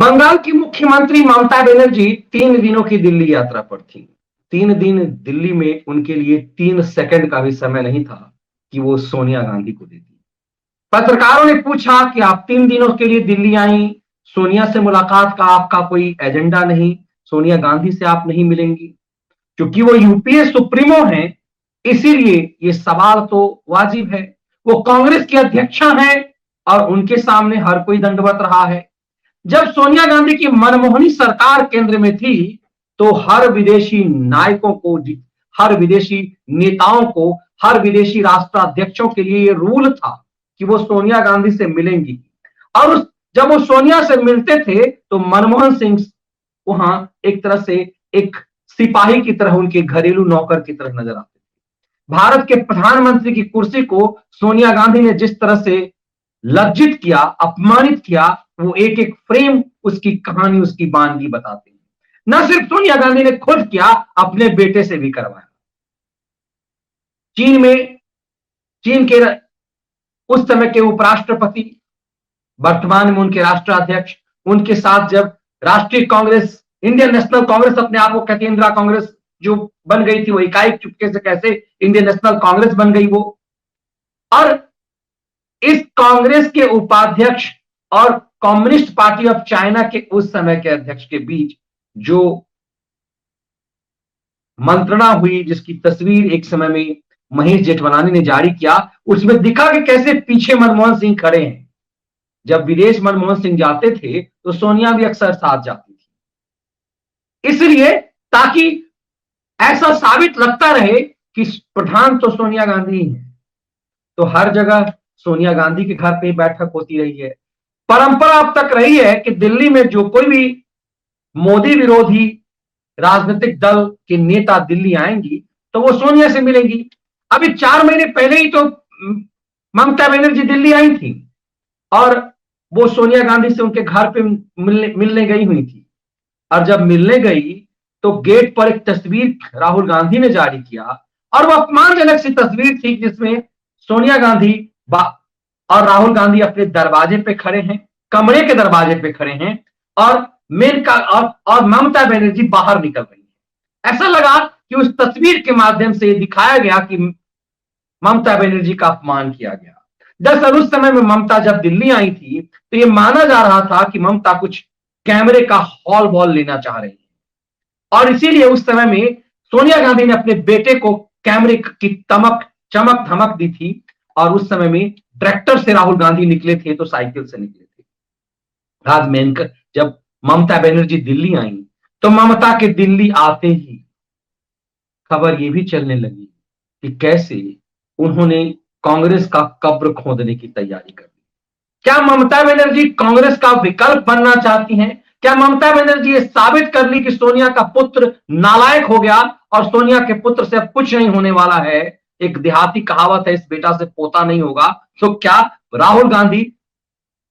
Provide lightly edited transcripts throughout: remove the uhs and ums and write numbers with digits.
बंगाल की मुख्यमंत्री ममता बनर्जी 3 दिनों की दिल्ली यात्रा पर थी। 3 दिन दिल्ली में उनके लिए 3 सेकंड का भी समय नहीं था कि वो सोनिया गांधी को देती। पत्रकारों ने पूछा कि आप 3 दिनों के लिए दिल्ली आई, सोनिया से मुलाकात का आपका कोई एजेंडा नहीं, सोनिया गांधी से आप नहीं मिलेंगी? क्योंकि वो यूपीए सुप्रीमो हैं, इसीलिए ये सवाल तो वाजिब है। वो कांग्रेस की अध्यक्षा हैं और उनके सामने हर कोई दंडवत रहा है। जब सोनिया गांधी की मनमोहनी सरकार केंद्र में थी तो हर विदेशी नायकों को, हर विदेशी नेताओं को, हर विदेशी राष्ट्राध्यक्षों के लिए ये रूल था कि वो सोनिया गांधी से मिलेंगी। और जब वो सोनिया से मिलते थे तो मनमोहन सिंह वहां एक तरह से एक सिपाही की तरह, उनके घरेलू नौकर की तरह नजर आते थे। भारत के प्रधानमंत्री की कुर्सी को सोनिया गांधी ने जिस तरह से लज्जित किया, अपमानित किया, वो एक एक फ्रेम उसकी कहानी, उसकी बानगी बताते हैं। न सिर्फ सोनिया गांधी ने खुद किया, अपने बेटे से भी करवाया। चीन के उस समय के उपराष्ट्रपति, वर्तमान में उनके राष्ट्राध्यक्ष, उनके साथ जब राष्ट्रीय कांग्रेस, इंडियन नेशनल कांग्रेस अपने आप को कहती है, इंदिरा कांग्रेस जो बन गई थी वो इकाई चुपके से कैसे इंडियन नेशनल कांग्रेस बन गई वो। और इस कांग्रेस के उपाध्यक्ष और कम्युनिस्ट पार्टी ऑफ चाइना के उस समय के अध्यक्ष के बीच जो मंत्रणा हुई, जिसकी तस्वीर एक समय में महेश जेठमलानी ने जारी किया, उसमें दिखा कि कैसे पीछे मनमोहन सिंह खड़े हैं। जब विदेश मनमोहन सिंह जाते थे तो सोनिया भी अक्सर साथ जाती थी, इसलिए ताकि ऐसा साबित लगता रहे कि प्रधान तो सोनिया गांधी ही है। तो हर जगह सोनिया गांधी के घर पे बैठक होती रही है। परंपरा अब तक रही है कि दिल्ली में जो कोई भी मोदी विरोधी राजनीतिक दल के नेता दिल्ली आएंगी तो वो सोनिया से मिलेंगी। अभी 4 महीने पहले ही तो ममता बनर्जी दिल्ली आई थी और वो सोनिया गांधी से उनके घर पे मिलने गई हुई थी। और जब मिलने गई तो गेट पर एक तस्वीर राहुल गांधी ने जारी किया और वो अपमानजनक सी तस्वीर थी जिसमें सोनिया गांधी और राहुल गांधी अपने दरवाजे पे खड़े हैं, कमरे के दरवाजे पे खड़े हैं और और ममता बनर्जी बाहर निकल रही है। ऐसा लगा कि उस तस्वीर के माध्यम से दिखाया गया कि ममता बनर्जी का अपमान किया गया। दरअसल उस समय में ममता जब दिल्ली आई थी तो यह माना जा रहा था कि ममता कुछ कैमरे का हॉल बॉल लेना चाह रही है और इसीलिए उस समय में सोनिया गांधी ने अपने बेटे को कैमरे की चमक धमक दी थी। और उस समय में ट्रैक्टर से राहुल गांधी निकले थे तो साइकिल से निकले थे। आज मेनकर जब ममता बनर्जी दिल्ली आई तो ममता के दिल्ली आते ही खबर यह भी चलने लगी कि कैसे उन्होंने कांग्रेस का कब्र खोदने की तैयारी कर दी। क्या ममता बनर्जी कांग्रेस का विकल्प बनना चाहती हैं? क्या ममता बनर्जी ये साबित कर ली कि सोनिया का पुत्र नालायक हो गया और सोनिया के पुत्र से अब कुछ नहीं होने वाला है? एक देहाती कहावत है, इस बेटा से पोता नहीं होगा। तो क्या राहुल गांधी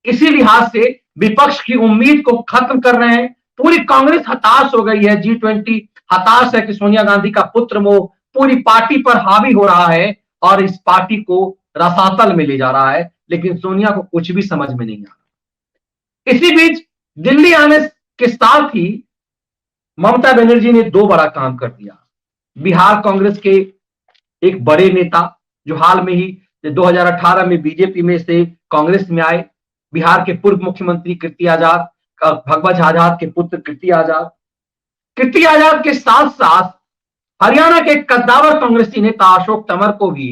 इसी लिहाज से विपक्ष की उम्मीद को खत्म कर रहे हैं? पूरी कांग्रेस हताश हो गई है, G20 हताश है कि सोनिया गांधी का पुत्र वो पूरी पार्टी पर हावी हो रहा है और इस पार्टी को रसातल में ले जा रहा है, लेकिन सोनिया को कुछ भी समझ में नहीं आ रहा। इसी बीच दिल्ली आने के साथ ही ममता बनर्जी ने 2 बड़ा काम कर दिया। बिहार कांग्रेस के एक बड़े नेता जो हाल में ही 2018 में बीजेपी में से कांग्रेस में आए, बिहार के पूर्व मुख्यमंत्री कीर्ति आजाद, भगवत आजाद के पुत्र कीर्ति आजाद के साथ साथ हरियाणा के कद्दावर कांग्रेसी नेता अशोक तंवर को भी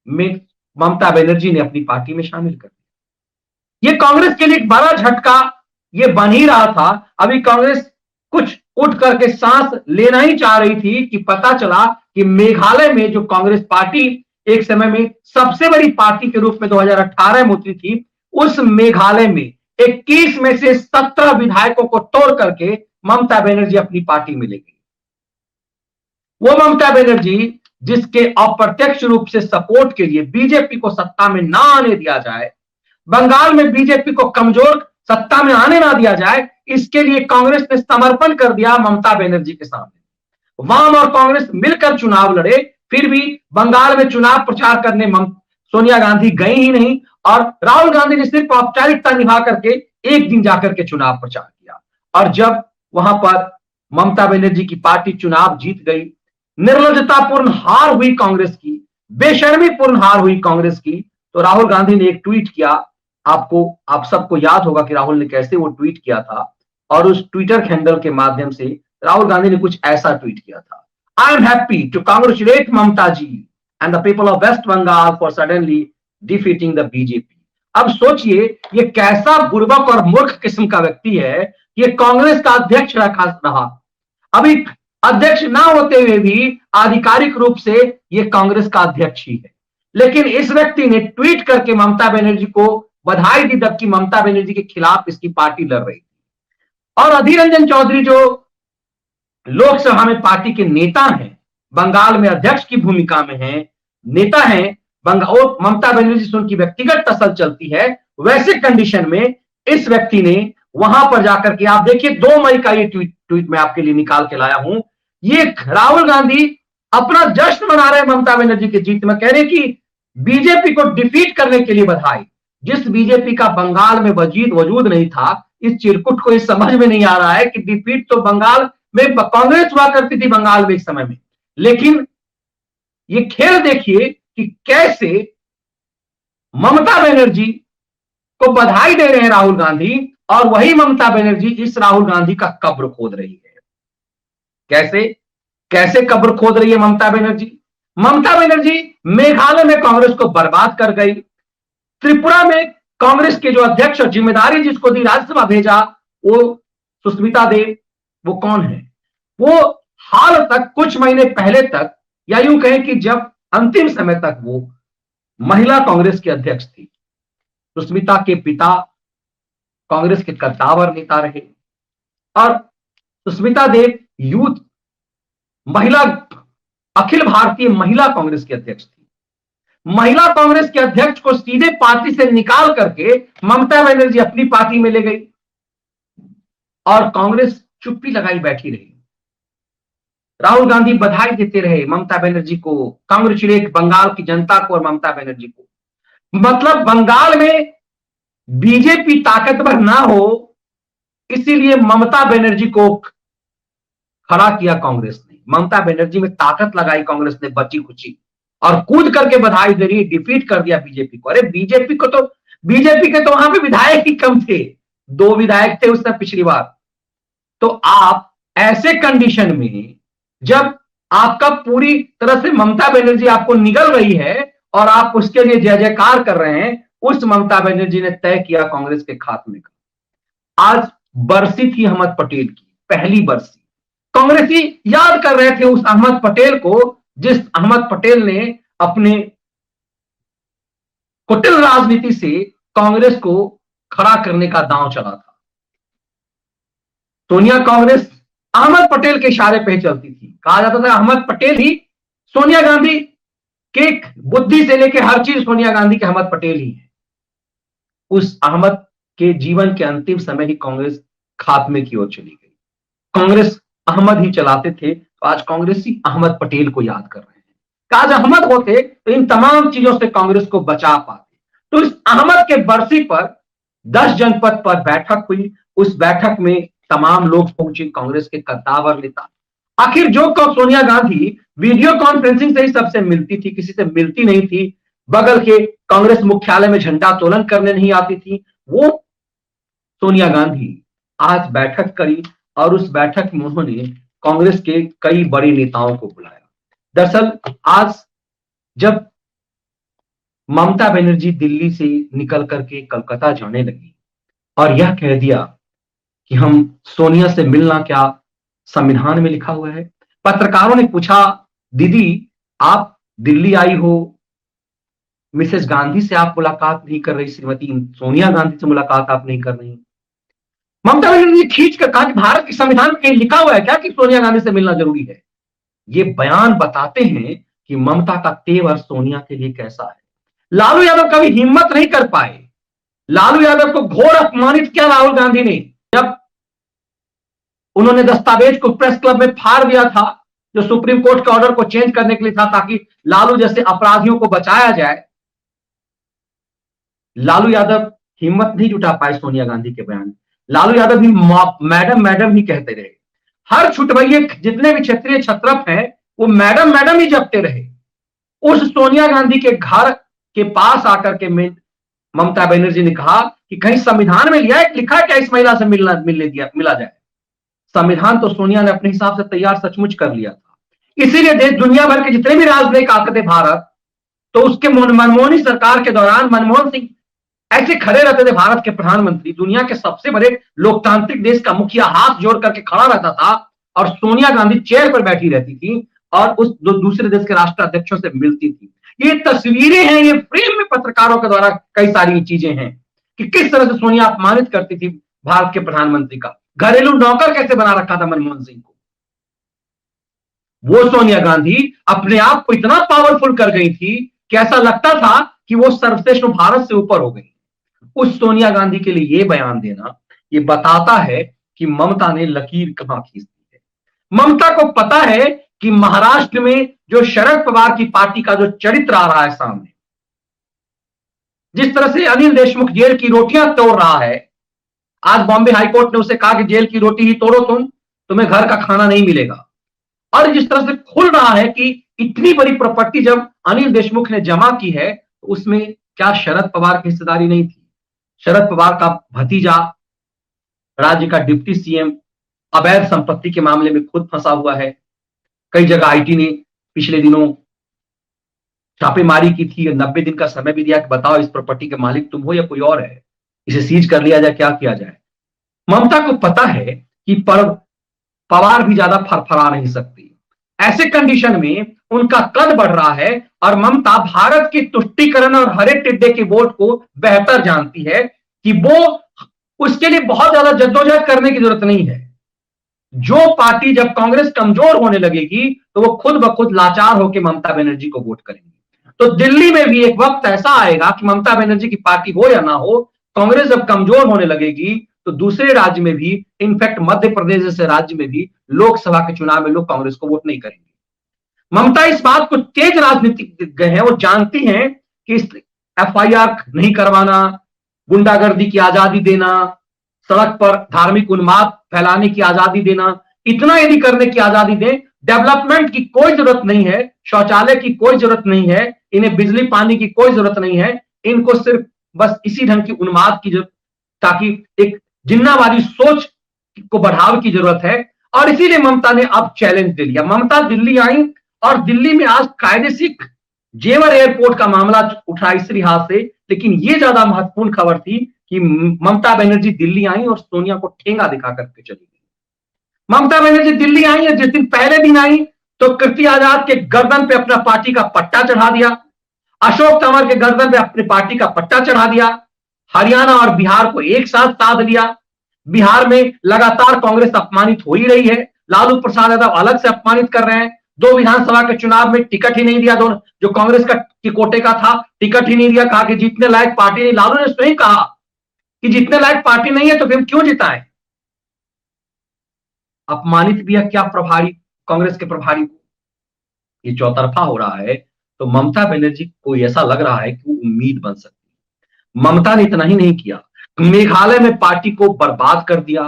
ममता बनर्जी ने अपनी पार्टी में शामिल कर दिया। ये कांग्रेस के लिए एक बड़ा झटका ये बन ही रहा था। अभी कांग्रेस कुछ उठ करके सांस लेना ही चाह रही थी कि पता चला कि मेघालय में जो कांग्रेस पार्टी एक समय में सबसे बड़ी पार्टी के रूप में 2018 में उतरी थी, उस मेघालय में 21 में से 17 विधायकों को तोड़ करके ममता बनर्जी अपनी पार्टी में ले गई। वो ममता बनर्जी जिसके अप्रत्यक्ष रूप से सपोर्ट के लिए बीजेपी को सत्ता में ना आने दिया जाए, बंगाल में बीजेपी को कमजोर सत्ता में आने ना दिया जाए, इसके लिए कांग्रेस ने समर्पण कर दिया ममता बनर्जी के सामने। वाम और कांग्रेस मिलकर चुनाव लड़े, फिर भी बंगाल में चुनाव प्रचार करने सोनिया गांधी गई ही नहीं और राहुल गांधी ने सिर्फ औपचारिकता निभा करके एक दिन जाकर के चुनाव प्रचार किया। और जब वहां पर ममता बनर्जी की पार्टी चुनाव जीत गई, निर्लजतापूर्ण हार हुई कांग्रेस की, बेशर्मीपूर्ण हार हुई कांग्रेस की, तो राहुल गांधी ने एक ट्वीट किया। आप सबको याद होगा कि राहुल ने कैसे वो ट्वीट किया था, और उस ट्विटर हैंडल के माध्यम से राहुल गांधी ने कुछ ऐसा ट्वीट किया था: I am happy to congratulate Mamata ji and the people of West Bengal for suddenly defeating the BJP. अब सोचिए ये कैसा बुर्बक और मूर्ख किस्म का व्यक्ति है, ये कांग्रेस का अध्यक्ष रहा, अभी अध्यक्ष ना होते हुए भी आधिकारिक रूप से ये कांग्रेस का अध्यक्ष ही है। लेकिन इस व्यक्ति ने ट्वीट करके ममता बनर्जी को बधाई दी, जबकि ममता बनर्जी के खिलाफ इसकी पार्टी लड़ रही थी। और अधीर रंजन चौधरी जो लोकसभा में पार्टी के नेता हैं, बंगाल में अध्यक्ष की भूमिका में है, नेता हैं, ममता बनर्जी से उनकी व्यक्तिगत टसल चलती है। वैसे कंडीशन में इस व्यक्ति ने वहां पर जाकर के, आप देखिए 2 मई का ये ट्वीट मैं आपके लिए निकाल के लाया हूं। ये राहुल गांधी अपना जश्न मना रहे हैं ममता बनर्जी की जीत में, कह रहे कि बीजेपी को डिफीट करने के लिए बधाई। जिस बीजेपी का बंगाल में वजूद नहीं था, इस चिरकुट को इस समझ में नहीं आ रहा है कि डिफीट तो बंगाल में कांग्रेस हुआ करती थी बंगाल में एक समय में। लेकिन ये खेल देखिए कि कैसे ममता बनर्जी को बधाई दे रहे हैं राहुल गांधी, और वही ममता बनर्जी इस राहुल गांधी का कब्र खोद रही है। कैसे कैसे कब्र खोद रही है ममता बनर्जी? ममता बनर्जी मेघालय में कांग्रेस को बर्बाद कर गई। त्रिपुरा में कांग्रेस के जो अध्यक्ष और जिम्मेदारी जिसको दी, राज्यसभा भेजा, वो सुष्मिता देव, वो कौन है? वो हाल तक, कुछ महीने पहले तक, या यूं कहें कि जब अंतिम समय तक वो महिला कांग्रेस के अध्यक्ष थी। सुष्मिता के पिता कांग्रेस के कद्दावर नेता रहे, और सुष्मिता देव यूथ महिला अखिल भारतीय महिला कांग्रेस के अध्यक्ष थी। महिला कांग्रेस के अध्यक्ष को सीधे पार्टी से निकाल करके ममता बनर्जी अपनी पार्टी में ले गई, और कांग्रेस चुप्पी लगाई बैठी रही। राहुल गांधी बधाई देते रहे ममता बनर्जी को, कांग्रेचुलेट बंगाल की जनता को और ममता बनर्जी को। मतलब बंगाल में बीजेपी ताकतवर ना हो, इसीलिए ममता बनर्जी को खड़ा किया कांग्रेस ने। ममता बनर्जी में ताकत लगाई कांग्रेस ने बची खुची, और कूद करके बधाई दे रही, डिफीट कर दिया बीजेपी को। अरे बीजेपी के तो वहां पे विधायक ही कम थे, 2 विधायक थे उसने पिछली बार। तो आप ऐसे कंडीशन में, जब आपका पूरी तरह से ममता बनर्जी आपको निगल रही है और आप उसके लिए जय जयकार कर रहे हैं, उस ममता बनर्जी ने तय किया कांग्रेस के खात्मे का। आज बरसी थी अहमद पटेल की, पहली बरसी। कांग्रेसी याद कर रहे थे उस अहमद पटेल को, जिस अहमद पटेल ने अपने कुटिल राजनीति से कांग्रेस को खड़ा करने का दांव चला था। सोनिया कांग्रेस अहमद पटेल के इशारे पे चलती थी। कहा जाता था अहमद पटेल ही सोनिया गांधी के, बुद्धि से लेकर हर चीज सोनिया गांधी के अहमद पटेल ही है। उस अहमद के जीवन के अंतिम समय ही कांग्रेस खात्मे की ओर चली गई। कांग्रेस अहमद ही चलाते थे, तो आज कांग्रेसी अहमद पटेल को याद कर रहे हैं। आज अहमद होते तो इन तमाम चीजों से कांग्रेस को बचा पाते। तो इस अहमद के बरसी पर 10 जनपद पर बैठक हुई। उस बैठक में तमाम लोग पहुंचे, कांग्रेस के कद्दावर नेता। आखिर जो सोनिया गांधी वीडियो कॉन्फ्रेंसिंग से ही सबसे मिलती थी, किसी से मिलती नहीं थी, बगल के कांग्रेस मुख्यालय में झंडा तोलन करने नहीं आती थी, वो सोनिया गांधी आज बैठक करी, और उस बैठक में उन्होंने कांग्रेस के कई बड़े नेताओं को बुलाया। दरअसल आज जब ममता बनर्जी दिल्ली से निकल करके कलकत्ता जाने लगी और यह कह दिया कि हम सोनिया से मिलना क्या संविधान में लिखा हुआ है। पत्रकारों ने पूछा, दीदी आप दिल्ली आई हो, मिसेस गांधी से आप मुलाकात नहीं कर रही, श्रीमती सोनिया गांधी से मुलाकात आप नहीं कर रही। ममता बनर्जी ने खींच कर कहा कि भारत के संविधान में कहीं लिखा हुआ है क्या कि सोनिया गांधी से मिलना जरूरी है। ये बयान बताते हैं कि ममता का तेवर सोनिया के लिए कैसा है। लालू यादव कभी हिम्मत नहीं कर पाए। लालू यादव को घोर अपमानित किया राहुल गांधी ने, जब उन्होंने दस्तावेज को प्रेस क्लब में फाड़ दिया था, जो सुप्रीम कोर्ट के ऑर्डर को चेंज करने के लिए था, ताकि लालू जैसे अपराधियों को बचाया जाए। लालू यादव हिम्मत नहीं जुटा पाए सोनिया गांधी के बयान। लालू यादव भी मैडम मैडम ही कहते रहे। हर छुटभइये जितने भी क्षेत्रीय छत्रप हैं वो मैडम मैडम ही जपते रहे। उस सोनिया गांधी के घर के पास आकर के ममता बनर्जी ने कहा कि कहीं संविधान में लिखा है क्या इस महिला से मिला जाए। संविधान तो सोनिया ने अपने हिसाब से तैयार सचमुच कर लिया था। इसीलिए देश दुनिया भर के जितने भी राजनयिक आते थे भारत, तो उसके मनमोहनी सरकार के दौरान मनमोहन सिंह ऐसे खड़े रहते थे, भारत के प्रधानमंत्री दुनिया के सबसे बड़े लोकतांत्रिक देश का मुखिया हाथ जोड़ करके खड़ा रहता था और सोनिया गांधी चेयर पर बैठी रहती थी और उस दूसरे देश के राष्ट्राध्यक्षों से मिलती थी। ये तस्वीरें हैं, ये फ्रेम में पत्रकारों के द्वारा कई सारी चीजें हैं कि किस तरह से सोनिया अपमानित करती थी भारत के प्रधानमंत्री का। घरेलू नौकर कैसे बना रखा था मनमोहन सिंह को। वो सोनिया गांधी अपने आप को इतना पावरफुल कर गई थी कि ऐसा लगता था कि वो सर्वश्रेष्ठ भारत से ऊपर हो गई। उस सोनिया गांधी के लिए ये बयान देना ये बताता है कि ममता ने लकीर कहां खींच दी है। ममता को पता है कि महाराष्ट्र में जो शरद पवार की पार्टी का जो चरित्र आ रहा है सामने, जिस तरह से अनिल देशमुख जेल की रोटियां तोड़ रहा है, आज बॉम्बे हाईकोर्ट ने उसे कहा कि जेल की रोटी ही तोड़ो तुम्हें घर का खाना नहीं मिलेगा। और जिस तरह से खुल रहा है कि इतनी बड़ी प्रॉपर्टी जब अनिल देशमुख ने जमा की है तो उसमें क्या शरद पवार की हिस्सेदारी नहीं थी। शरद पवार का भतीजा राज्य का डिप्टी सीएम अवैध संपत्ति के मामले में खुद फंसा हुआ है। कई जगह आईटी ने पिछले दिनों छापेमारी की थी, 90 दिन का समय भी दिया कि बताओ इस प्रॉपर्टी के मालिक तुम हो या कोई और है, इसे सीज कर लिया जाए, क्या किया जाए। ममता को पता है कि पवार भी ज्यादा फरफरा नहीं सकती। ऐसे कंडीशन में उनका कद बढ़ रहा है और ममता भारत की तुष्टीकरण और हरे टिड्डे के वोट को बेहतर जानती है कि वो उसके लिए बहुत ज्यादा जद्दोजहद करने की जरूरत नहीं है। जो पार्टी जब कांग्रेस कमजोर होने लगेगी तो वो खुद ब खुद लाचार होकर ममता बनर्जी को वोट करेंगे। तो दिल्ली में भी एक वक्त ऐसा आएगा कि ममता बनर्जी की पार्टी हो या ना हो, कांग्रेस जब कमजोर होने लगेगी तो दूसरे राज्य में भी, इनफैक्ट मध्य प्रदेश जैसे राज्य में भी लोकसभा के चुनाव में लोग कांग्रेस को वोट नहीं करेंगे। ममता इस बात को तेज राजनीतिज्ञ हैं, वो जानती हैं कि एफआईआर नहीं करवाना, गुंडागर्दी की आजादी देना, सड़क पर धार्मिक उन्माद फैलाने की आजादी देना, इतना यदि करने की आजादी दें, डेवलपमेंट की कोई जरूरत नहीं है, शौचालय की कोई जरूरत नहीं है, इन्हें बिजली पानी की कोई जरूरत नहीं है, इनको सिर्फ बस इसी ढंग की उन्माद की जरूरत, ताकि एक जिन्नावादी सोच को बढ़ाव की जरूरत है। और इसीलिए ममता ने अब चैलेंज दे लिया। ममता दिल्ली आई और दिल्ली में आज कायदे से जेवर एयरपोर्ट का मामला उठा इस लिहाज से, लेकिन ये ज्यादा महत्वपूर्ण खबर थी कि ममता बनर्जी दिल्ली आई और सोनिया को ठेंगा दिखा करके चली गई। ममता बनर्जी दिल्ली आई और जिस दिन पहले दिन आई तो कीर्ति आजाद के गर्दन पे अपना पार्टी का पट्टा चढ़ा दिया, अशोक तंवर के गर्दन पे अपनी पार्टी का पट्टा चढ़ा दिया, हरियाणा और बिहार को एक साथ साध लिया। बिहार में लगातार कांग्रेस अपमानित हो ही रही है, लालू प्रसाद यादव अलग से अपमानित कर रहे हैं। 2 विधानसभा के चुनाव में टिकट ही नहीं दिया, दोनों जो कांग्रेस का की कोटे का था टिकट ही नहीं दिया, कहा कि जीतने लायक पार्टी नहीं। लालू ने स्वयं कहा कि जीतने लायक पार्टी नहीं है तो फिर क्यों जिताएं। अपमानित भी है क्या प्रभारी, कांग्रेस के प्रभारी को। ये चौतरफा हो रहा है तो ममता बनर्जी को ऐसा लग रहा है कि वो उम्मीद बन सकती है। ममता ने इतना ही नहीं किया, मेघालय में पार्टी को बर्बाद कर दिया,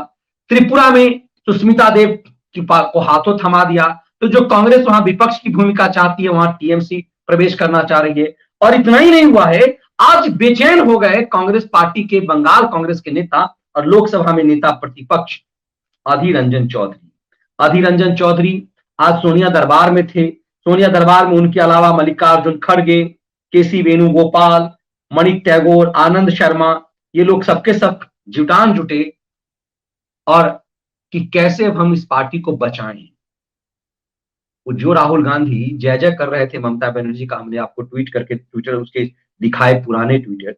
त्रिपुरा में सुष्मिता देव को हाथों थमा दिया। तो जो कांग्रेस वहां विपक्ष की भूमिका चाहती है वहां टीएमसी प्रवेश करना चाह रही है। और इतना ही नहीं हुआ है, आज बेचैन हो गए कांग्रेस पार्टी के बंगाल कांग्रेस के नेता और लोकसभा में नेता प्रतिपक्ष अधीर रंजन चौधरी। अधीर रंजन चौधरी आज सोनिया दरबार में थे। सोनिया दरबार में उनके अलावा मल्लिकार्जुन खड़गे, केसी वेणुगोपाल, मणिक टैगोर, आनंद शर्मा, ये लोग सबके सब जुटान जुटे और कि कैसे अब हम इस पार्टी को बचाएं। जो राहुल गांधी जय जय कर रहे थे ममता बनर्जी का, हमने आपको ट्वीट करके ट्विटर उसके दिखाए पुराने ट्विटर,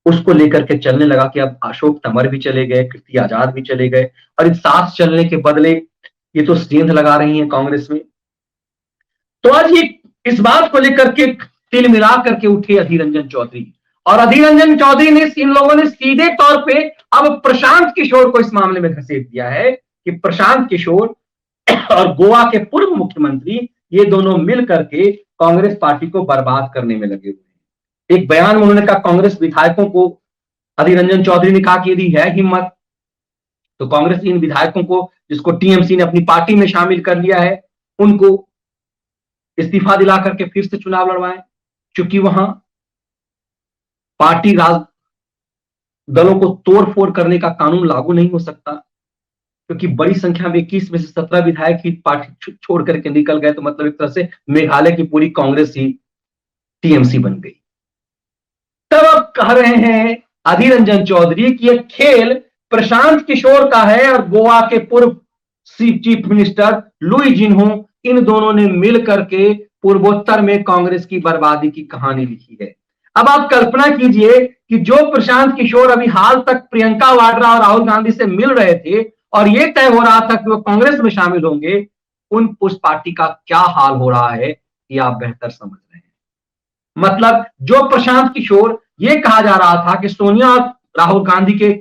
उसको लेकर के चलने लगा कि अब अशोक तंवर भी चले गए, कीर्ति आजाद भी चले गए और इस साथ चलने के बदले ये तो सेंध लगा रही है कांग्रेस में। तो आज ये इस बात को लेकर के तिल मिला करके उठे अधीर रंजन चौधरी, और अधीर रंजन चौधरी ने, इन लोगों ने सीधे तौर पे अब प्रशांत किशोर को इस मामले में घसीट दिया है कि प्रशांत किशोर और गोवा के पूर्व मुख्यमंत्री ये दोनों मिल करके कांग्रेस पार्टी को बर्बाद करने में लगे हुए हैं। एक बयान में उन्होंने कहा, कांग्रेस विधायकों को अधीर रंजन चौधरी ने कहा कि यदि है हिम्मत तो कांग्रेस इन विधायकों को, जिसको टीएमसी ने अपनी पार्टी में शामिल कर लिया है, उनको इस्तीफा दिला करके फिर से चुनाव लड़वाएं, क्योंकि वहां पार्टी राज दलों को तोड़ फोड़ करने का कानून लागू नहीं हो सकता, क्योंकि बड़ी संख्या में 21 में से 17 विधायक ही पार्टी छोड़ करके निकल गए। तो मतलब एक तरह से मेघालय की पूरी कांग्रेस ही टीएमसी बन गई। तब अब कह रहे हैं अधीर रंजन चौधरी कि यह खेल प्रशांत किशोर का है और गोवा के पूर्व चीफ मिनिस्टर लुई जिन्हों, इन दोनों ने मिल करके पूर्वोत्तर में कांग्रेस की बर्बादी की कहानी लिखी है। अब आप कल्पना कीजिए कि जो प्रशांत किशोर अभी हाल तक प्रियंका वाड्रा और राहुल गांधी से मिल रहे थे और यह तय हो रहा था कि वो कांग्रेस में शामिल होंगे, उस पार्टी का क्या हाल हो रहा है ये आप बेहतर समझ रहे हैं। मतलब जो प्रशांत किशोर, ये कहा जा रहा था कि सोनिया और राहुल गांधी के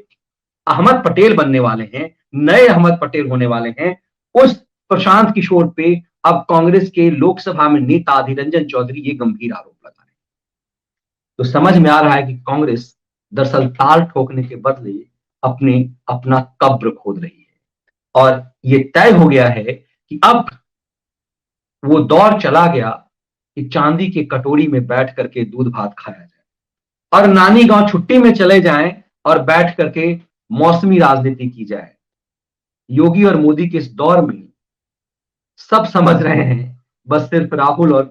अहमद पटेल बनने वाले हैं, नए अहमद पटेल होने वाले हैं, उस प्रशांत किशोर पे अब कांग्रेस के लोकसभा में नेता अधीर रंजन चौधरी ये गंभीर आरोप लगा रहे हैं। तो समझ में आ रहा है कि कांग्रेस दरअसल ताल ठोकने के बदले अपना कब्र खोद रही है। और ये तय हो गया है कि अब वो दौर चला गया कि चांदी की कटोरी में बैठ करके दूध भात खाया जाए और नानी गांव छुट्टी में चले जाएं और बैठ करके मौसमी राजनीति की जाए। योगी और मोदी के इस दौर में सब समझ रहे हैं, बस सिर्फ राहुल और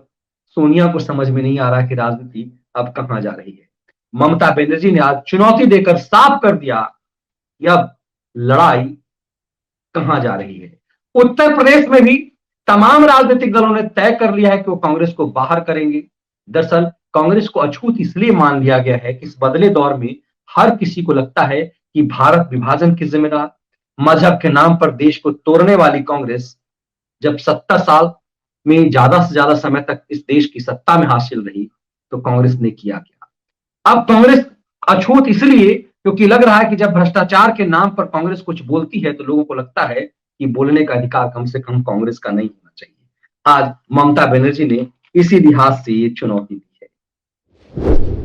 सोनिया को समझ में नहीं आ रहा कि राजनीति अब कहां जा रही है। ममता बनर्जी ने आज चुनौती देकर साफ कर दिया कि अब लड़ाई कहां जा रही है। उत्तर प्रदेश में भी तमाम राजनीतिक दलों ने तय कर लिया है कि वो कांग्रेस को बाहर करेंगे। दरअसल कांग्रेस को अछूत इसलिए मान लिया गया है कि इस बदले दौर में हर किसी को लगता है कि भारत विभाजन की जिम्मेदार, मजहब के नाम पर देश को तोड़ने वाली कांग्रेस जब 70 साल में ज्यादा से ज्यादा समय तक इस देश की सत्ता में हासिल रही, तो कांग्रेस ने किया क्या। अब कांग्रेस अछूत इसलिए क्योंकि लग रहा है कि जब भ्रष्टाचार के नाम पर कांग्रेस कुछ बोलती है तो लोगों को लगता है कि बोलने का अधिकार कम से कम कांग्रेस का नहीं होना चाहिए। आज ममता बनर्जी ने इसी लिहाज से ये चुनौती दी है।